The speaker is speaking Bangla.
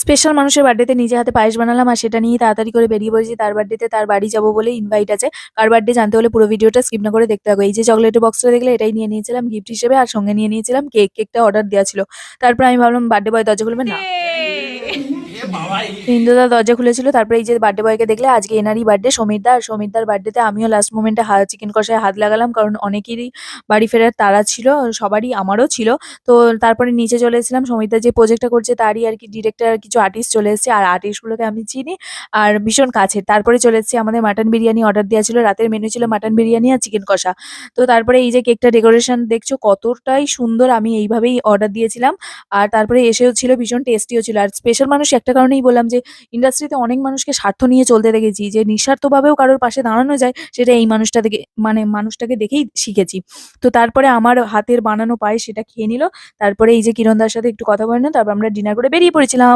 স্পেশাল মানুষের বার্থডেতে নিজে হাতে পায়েস বানালাম আর সেটা নিয়েই তাড়াতাড়ি করে বেরিয়ে পড়েছি তার বার্থডেতে। তার বাড়ি যাবো বলে ইনভাইট আছে। কার বার্থডে জানতে হলে পুরো ভিডিওটা স্কিপ না করে দেখতে থাকো। এই যে চকোলেটের বক্সটা দেখলে এটাই নিয়ে নিয়েছিলাম গিফট হিসেবে আর সঙ্গে নিয়ে নিয়েছিলাম কেক। কেকটা অর্ডার দেওয়া ছিল। তারপর আমি ভাবলাম বার্থডে বয় দরজা খুলবে না। ইন্দ্রদা দরজা খুলেছিল। তারপরে এই যে বার্থডে বয়কে দেখলে আজকে এনারই বার্থডে সমীরদা। আর সমীরদার বার্থডেতে আমিও লাস্ট মোমেন্টে চিকেন কষায় হাত লাগালাম। কারণ অনেকেরই বাড়ি ফেরার তাড়া ছিল। সবারই আমারও ছিল। তো তারপরে নিচে চলে এসেছিলাম। সমীরদা যে প্রজেক্টটা করছে তারই আরকি ডিরেক্টর আর কিছু আর্টিস্ট চলে এসেছে। আর আর্টিস্টগুলোকে আমি চিনি আর ভীষণ কাছের। তারপরে চলে এসেছি আমাদের মাটন বিরিয়ানি অর্ডার দেওয়া ছিল। রাতের মেনু ছিল মাটন বিরিয়ানি আর চিকেন কষা। তো তারপরে এই যে কেকটা ডেকোরেশন দেখছো কতটাই সুন্দর। আমি এইভাবেই অর্ডার দিয়েছিলাম। আর তারপরে এসেও ছিল ভীষণ টেস্টিও ছিল। আর স্পেশাল মানুষ একটা কারণেই বললাম যে ইন্ডাস্ট্রিতে অনেক মানুষকে স্বার্থ নিয়ে চলতে দেখেছি যে নিঃস্বার্থভাবেও কারোর পাশে দাঁড়ানো যায় সেটা এই মানুষটা থেকে মানে মানুষটাকে দেখেই শিখেছি। তো তারপরে আমার হাতের বানানো পায়েস সেটা খেয়ে নিল। তারপরে এই যে কিরণদার সাথে একটু কথা বলে নিলাম। তারপর আমরা ডিনার করে বেরিয়ে পড়েছিলাম।